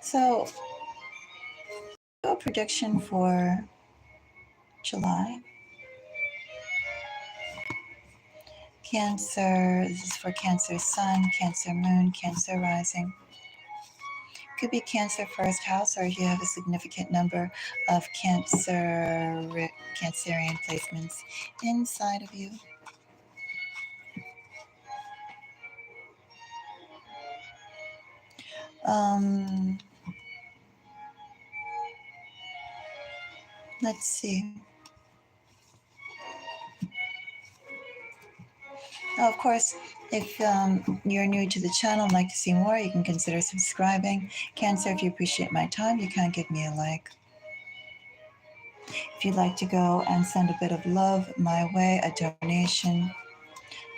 So, a prediction for July. Cancer, this is for Cancer Sun, Cancer Moon, Cancer Rising. Could be Cancer first house, or if you have a significant number of Cancerian placements inside of you. Let's see. Now, of course, if you're new to the channel and like to see more, you can consider subscribing. Cancer, if you appreciate my time, you can give me a like. If you'd like to go and send a bit of love my way, a donation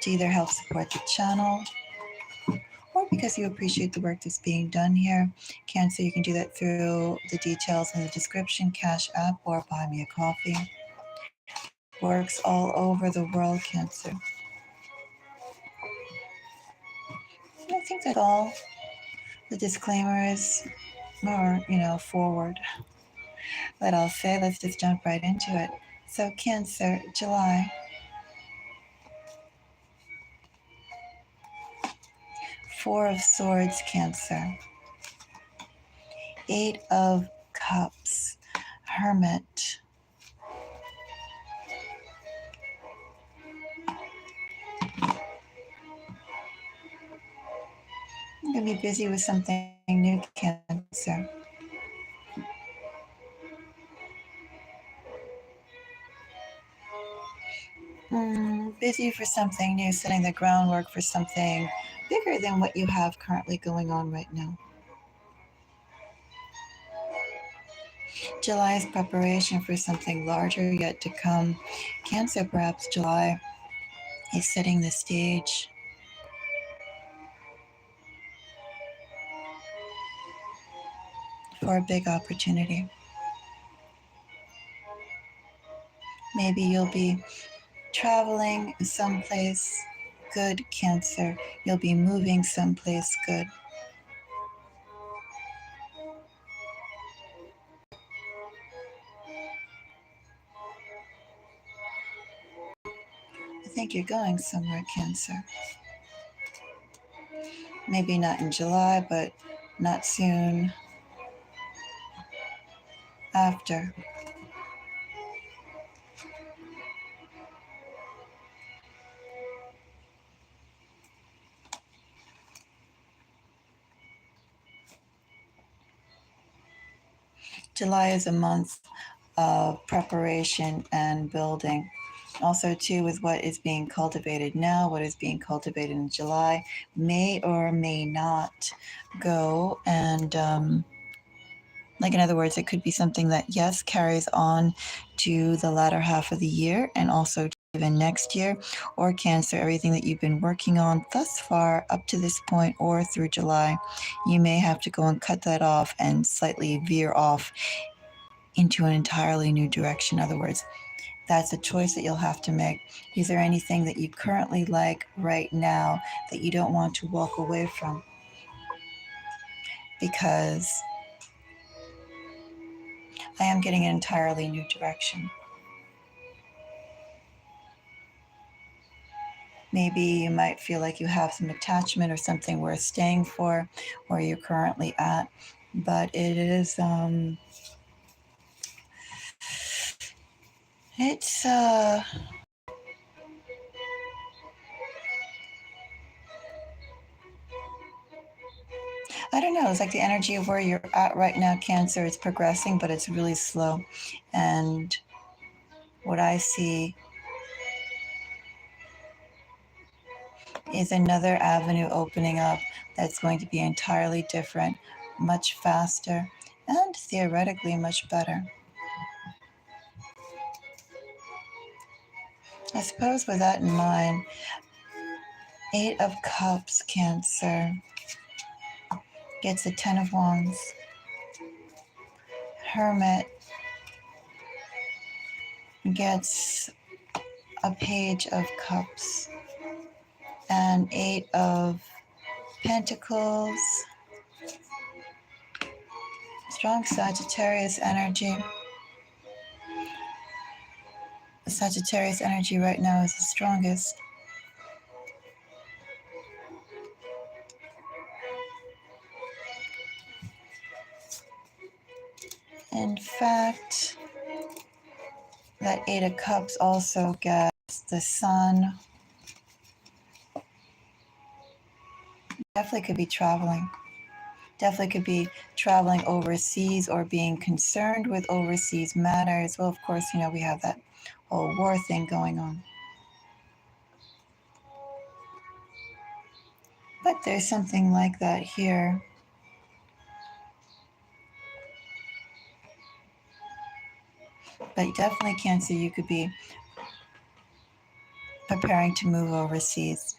to either help support the channel or because you appreciate the work that's being done here. Cancer, you can do that through the details in the description, Cash App, or buy me a coffee. Works all over the world, Cancer. I think that's all the disclaimers or, forward that I'll say. Let's just jump right into it. So, Cancer, July. Four of Swords, Cancer. Eight of Cups, Hermit. I'm going to be busy with something new, Cancer. Busy for something new, setting the groundwork for something bigger than what you have currently going on right now. July is preparation for something larger yet to come. Cancer, perhaps July is setting the stage for a big opportunity. Maybe you'll be traveling someplace good, Cancer. You'll be moving someplace good. I think you're going somewhere, Cancer. Maybe not in July, but not soon after. July is a month of preparation and building. Also, too, with what is being cultivated now, what is being cultivated in July may or may not go. And, like, in other words, it could be something that, yes, carries on to the latter half of the year and also even next year, or Cancer, everything that you've been working on thus far up to this point or through July, you may have to go and cut that off and slightly veer off into an entirely new direction. In other words, that's a choice that you'll have to make. Is there anything that you currently like right now that you don't want to walk away from? Because I am getting an entirely new direction. Maybe you might feel like you have some attachment or something worth staying for where you're currently at, but it is it's I don't know, it's like the energy of where you're at right now, Cancer. It's progressing, but it's really slow. And what I see is another avenue opening up that's going to be entirely different, much faster, and theoretically much better. I suppose with that in mind, Eight of Cups, Cancer, gets a Ten of Wands. Hermit gets a Page of Cups. And Eight of Pentacles strong Sagittarius energy. The Sagittarius energy right now is the strongest. In fact, that Eight of Cups also gets the Sun. Definitely could be traveling. Definitely could be traveling overseas or being concerned with overseas matters. Well, of course, we have that whole war thing going on. But there's something like that here. But definitely, Cancer, you could be preparing to move overseas.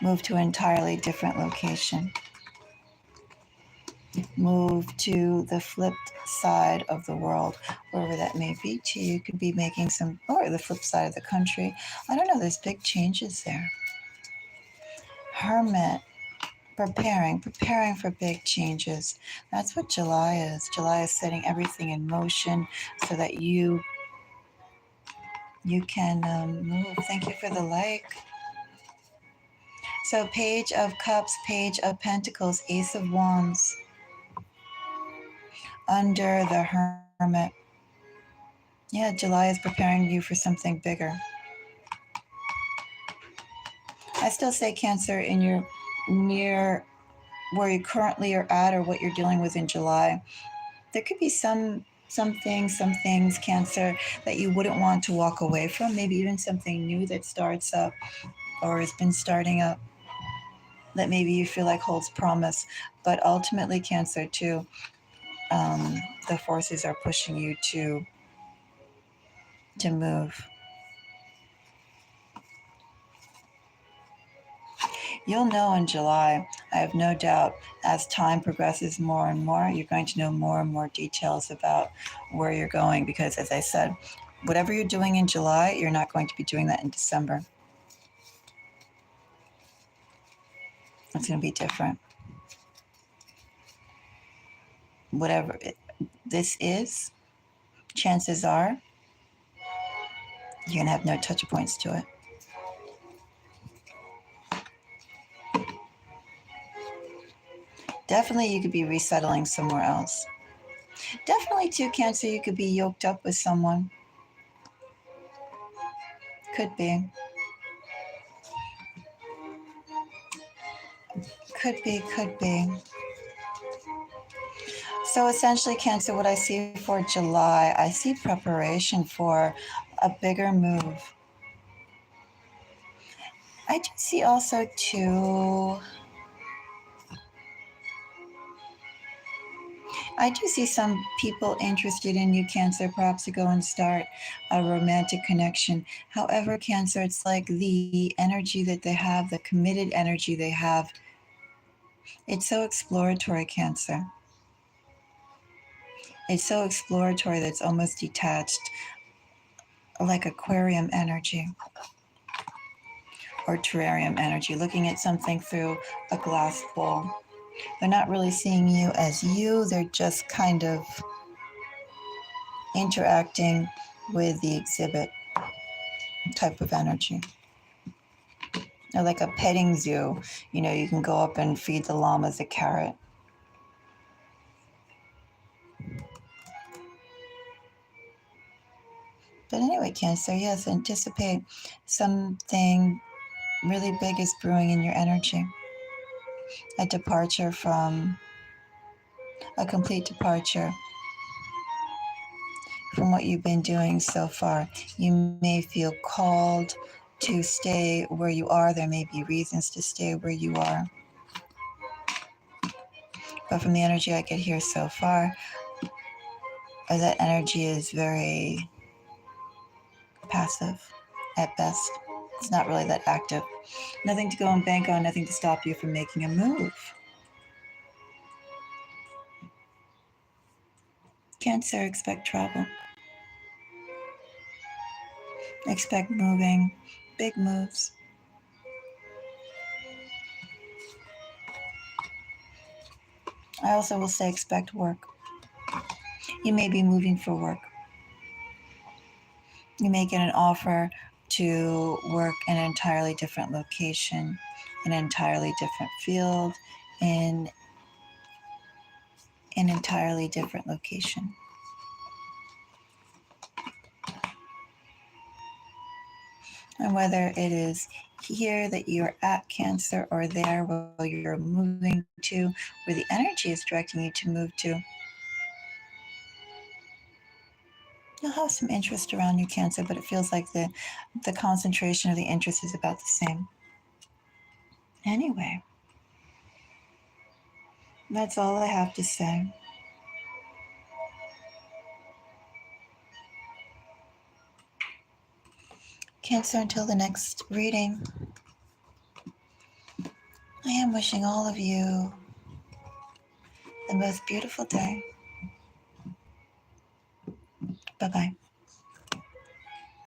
Move to an entirely different location. Move to the flipped side of the world, wherever that may be to you. Could be making some, or the flip side of the country. I don't know, there's big changes there. Hermit, preparing for big changes. That's what July is. July is setting everything in motion so that you can move. Thank you for the like. So Page of Cups, Page of Pentacles, Ace of Wands. Under the Hermit. Yeah, July is preparing you for something bigger. I still say, Cancer, in your near where you currently are at or what you're dealing with in July, there could be some things, Cancer, that you wouldn't want to walk away from. Maybe even something new that starts up or has been starting up that maybe you feel like holds promise. But ultimately, Cancer, too, the forces are pushing you to move. You'll know in July, I have no doubt, as time progresses more and more, you're going to know more and more details about where you're going. Because, as I said, whatever you're doing in July, you're not going to be doing that in December. It's going to be different. Whatever this is, chances are you're going to have no touch points to it. Definitely, you could be resettling somewhere else. Definitely, too, Cancer, you could be yoked up with someone. Could be. Could be. So essentially, Cancer, what I see for July, I see preparation for a bigger move. I do see also, too, I do see some people interested in you, Cancer, perhaps to go and start a romantic connection. However, Cancer, it's like the energy that they have, the committed energy they have, it's so exploratory, Cancer. It's so exploratory that it's almost detached, like aquarium energy or terrarium energy, looking at something through a glass bowl. They're not really seeing you as you, they're just kind of interacting with the exhibit type of energy. They're like a petting zoo. You can go up and feed the llamas a carrot. But anyway, Cancer, yes, anticipate something really big is brewing in your energy. A complete departure from what you've been doing so far. You may feel called to stay where you are. There may be reasons to stay where you are. But from the energy I get here so far, that energy is very passive at best. It's not really that active. Nothing to go and bank on, nothing to stop you from making a move. Cancer, expect travel. Expect moving, big moves. I also will say expect work. You may be moving for work. You may get an offer to work in an entirely different location, in an entirely different field, in an entirely different location. And whether it is here that you're at Cancer or there where you're moving to, where the energy is directing you to move to, you'll have some interest around you, Cancer, but it feels like the concentration of the interest is about the same. Anyway, that's all I have to say. Cancer, until the next reading, I am wishing all of you the most beautiful day. Bye bye.